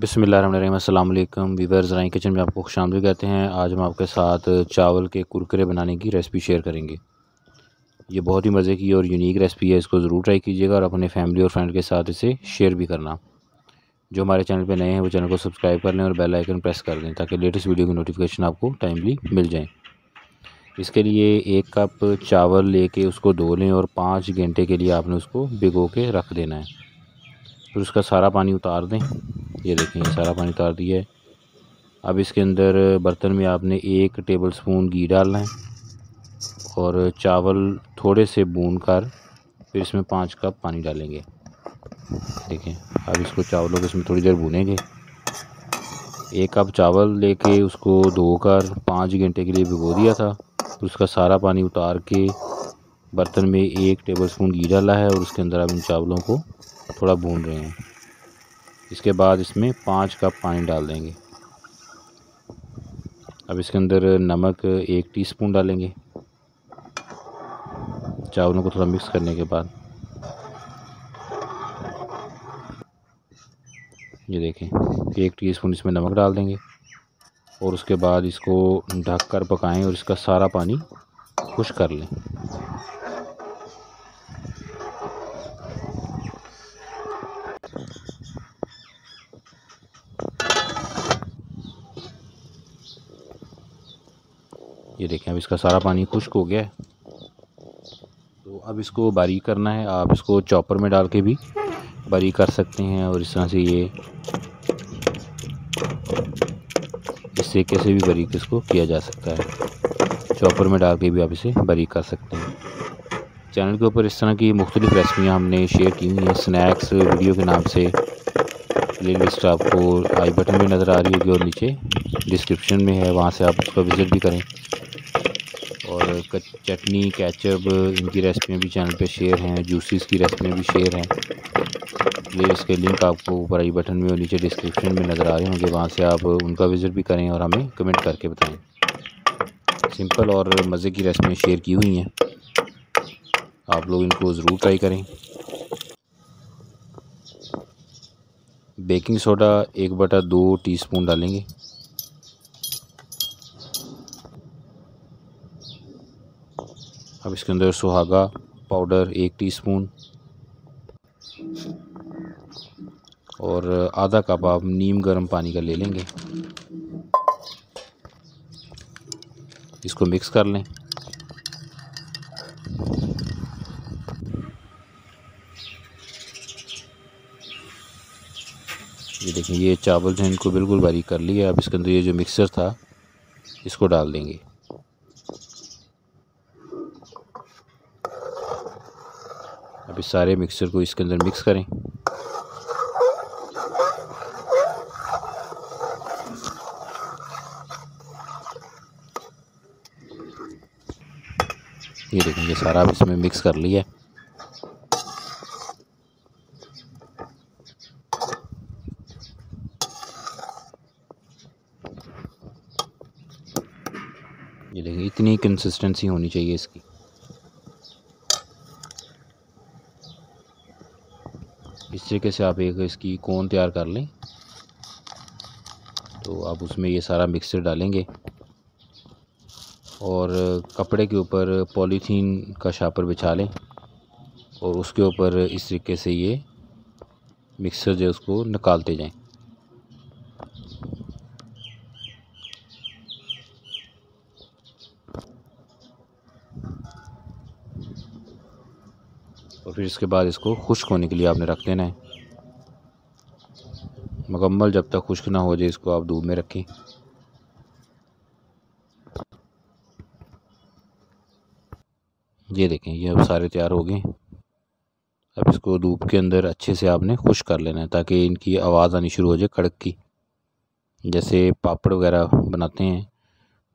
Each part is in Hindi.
बिस्मिल्लाहिर्रहमानिर्रहीम। अस्सलाम वालेकुम वीवर्स, रानी किचन में आपको खुशामदीद कहते हैं। आज हम आपके साथ चावल के कुरकुरे बनाने की रेसिपी शेयर करेंगे। ये बहुत ही मज़े की और यूनिक रेसिपी है, इसको ज़रूर ट्राई कीजिएगा और अपने फैमिली और फ्रेंड के साथ इसे शेयर भी करना। जो हमारे चैनल पे नए हैं वो चैनल को सब्सक्राइब कर लें और बेल आइकन प्रेस कर दें ताकि लेटेस्ट वीडियो की नोटिफिकेशन आपको टाइमली मिल जाए। इसके लिए 1 कप चावल लेके उसको धो लें और 5 घंटे के लिए आपने उसको भिगो के रख देना है। फिर उसका सारा पानी उतार दें। ये देखें, ये सारा पानी उतार दिया है। अब इसके अंदर बर्तन में आपने 1 टेबलस्पून घी डालना है और चावल थोड़े से भून कर फिर इसमें 5 कप पानी डालेंगे। देखें, अब इसको चावलों को इसमें थोड़ी देर भूनेंगे। 1 कप चावल लेके उसको धोकर 5 घंटे के लिए भिगो दिया था। फिर उसका सारा पानी उतार के बर्तन में 1 टेबलस्पून घी डाला है और उसके अंदर अब इन चावलों को थोड़ा भून रहे हैं। इसके बाद इसमें 5 कप पानी डाल देंगे। अब इसके अंदर नमक 1 टीस्पून डालेंगे। चावलों को थोड़ा मिक्स करने के बाद ये देखें, 1 टीस्पून इसमें नमक डाल देंगे और उसके बाद इसको ढककर पकाएं और इसका सारा पानी खुश्क कर लें। ये देखें, अब इसका सारा पानी खुश्क हो गया है। तो अब इसको बारीक करना है। आप इसको चॉपर में डाल के भी बारीक कर सकते हैं और इस तरह से इस तरीके से भी बारीक इसको किया जा सकता है। चॉपर में डाल के भी आप इसे बारीक कर सकते हैं। चैनल के ऊपर इस तरह की मुख्तलिफ़ रेसिपियाँ हमने शेयर की हुई हैं। स्नैक्स वीडियो के नाम से प्ले लिस्ट आपको आई बटन में नज़र आ रही होगी और नीचे डिस्क्रिप्शन में है, वहाँ से आप उसका विज़िट भी करें। और चटनी, केचप, इनकी रेसिपियाँ भी चैनल पे शेयर हैं। जूसेस की रेसिपियाँ भी शेयर हैं। प्लेलिस्ट के लिंक आपको ऊपर आई बटन में और नीचे डिस्क्रिप्शन में नज़र आ रहे होंगे, वहाँ से आप उनका विज़िट भी करें और हमें कमेंट करके बताएं। सिंपल और मज़े की रेसिपियाँ शेयर की हुई हैं, आप लोग इनको ज़रूर ट्राई करें। बेकिंग सोडा 1/2 टीस्पून डालेंगे। अब इसके अंदर सुहागा पाउडर 1 टीस्पून और आधा कप आप नीम गर्म पानी का ले लेंगे। इसको मिक्स कर लें। ये देखें, ये चावल जो है इनको बिल्कुल बारीक कर लिया। अब इसके अंदर ये जो मिक्सचर था इसको डाल देंगे। अब इस सारे मिक्सचर को इसके अंदर मिक्स करें। ये देखें, ये सारा अब इसमें मिक्स कर लिया। ये देखें, इतनी कंसिस्टेंसी होनी चाहिए इसकी। इस तरीके से आप एक इसकी कोन तैयार कर लें। तो आप उसमें ये सारा मिक्सचर डालेंगे और कपड़े के ऊपर पॉलीथीन का शापर बिछा लें और उसके ऊपर इस तरीके से ये मिक्सचर जो है उसको निकालते जाएं। और फिर इसके बाद इसको खुश्क होने के लिए आपने रख देना है। मुकम्मल जब तक खुश्क ना हो जाए इसको आप धूप में रखें। ये देखें, ये अब सारे तैयार हो गए। अब इसको धूप के अंदर अच्छे से आपने खुश्क कर लेना है ताकि इनकी आवाज़ आनी शुरू हो जाए कड़क की। जैसे पापड़ वगैरह बनाते हैं,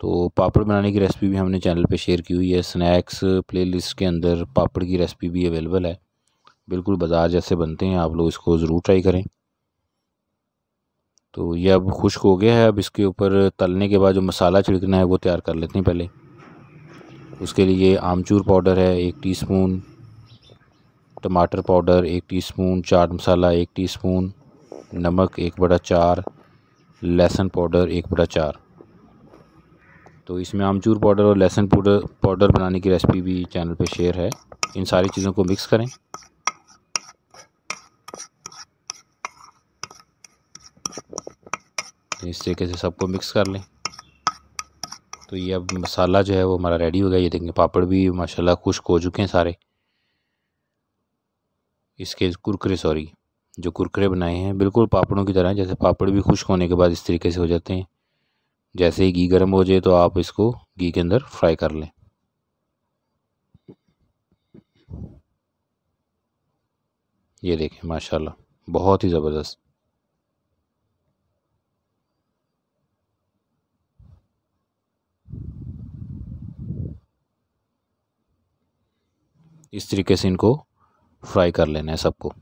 तो पापड़ बनाने की रेसिपी भी हमने चैनल पे शेयर की हुई है। स्नैक्स प्लेलिस्ट के अंदर पापड़ की रेसिपी भी अवेलेबल है, बिल्कुल बाज़ार जैसे बनते हैं। आप लोग इसको ज़रूर ट्राई करें। तो ये अब खुश्क हो गया है। अब इसके ऊपर तलने के बाद जो मसाला छिड़कना है वो तैयार कर लेते हैं पहले। उसके लिए आमचूर पाउडर है 1 टीस्पून, टमाटर powder 1 teaspoon, chaat masala 1 teaspoon, नमक 1/4, लहसुन पाउडर 1/4। तो इसमें आमचूर पाउडर और लहसुन पाउडर बनाने की रेसिपी भी चैनल पे शेयर है। इन सारी चीज़ों को मिक्स करें। इस तरीके से सबको मिक्स कर लें। तो ये अब मसाला जो है वो हमारा रेडी हो गया। ये देखेंगे पापड़ भी माशाल्लाह खुश्क हो चुके हैं सारे। इसके कुरकुरे जो कुरकुरे बनाए हैं बिल्कुल पापड़ों की तरह, जैसे पापड़ भी खुश्क होने के बाद इस तरीके से हो जाते हैं। जैसे ही घी गर्म हो जाए तो आप इसको घी के अंदर फ्राई कर लें। ये देखें माशाल्लाह बहुत ही ज़बरदस्त। इस तरीके से इनको फ्राई कर लेना है सबको।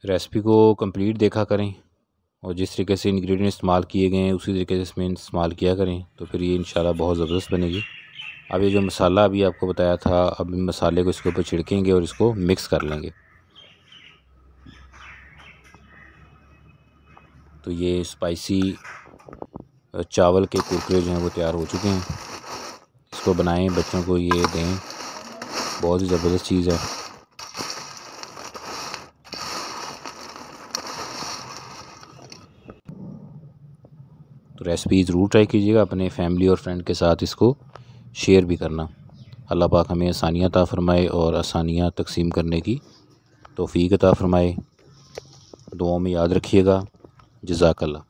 रेसिपी को कंप्लीट देखा करें और जिस तरीके से इंग्रेडिएंट इस्तेमाल किए गए हैं उसी तरीके से इसमें इस्तेमाल किया करें, तो फिर ये इंशाल्लाह बहुत ज़बरदस्त बनेगी। अब ये जो मसाला अभी आपको बताया था, अब मसाले को इसके ऊपर छिड़केंगे और इसको मिक्स कर लेंगे। तो ये स्पाइसी चावल के कुरकुरे जो हैं वो तैयार हो चुके हैं। इसको बनाएं, बच्चों को ये दें, बहुत ही ज़बरदस्त चीज़ है। तो रेसिपी ज़रूर ट्राई कीजिएगा, अपने फैमिली और फ्रेंड के साथ इसको शेयर भी करना। अल्लाह पाक हमें आसानियाँ अता फ़रमाए और आसानियाँ तकसीम करने की तौफ़ीक अता फ़रमाए। दुआओं में याद रखिएगा। जज़ाकल्लाह।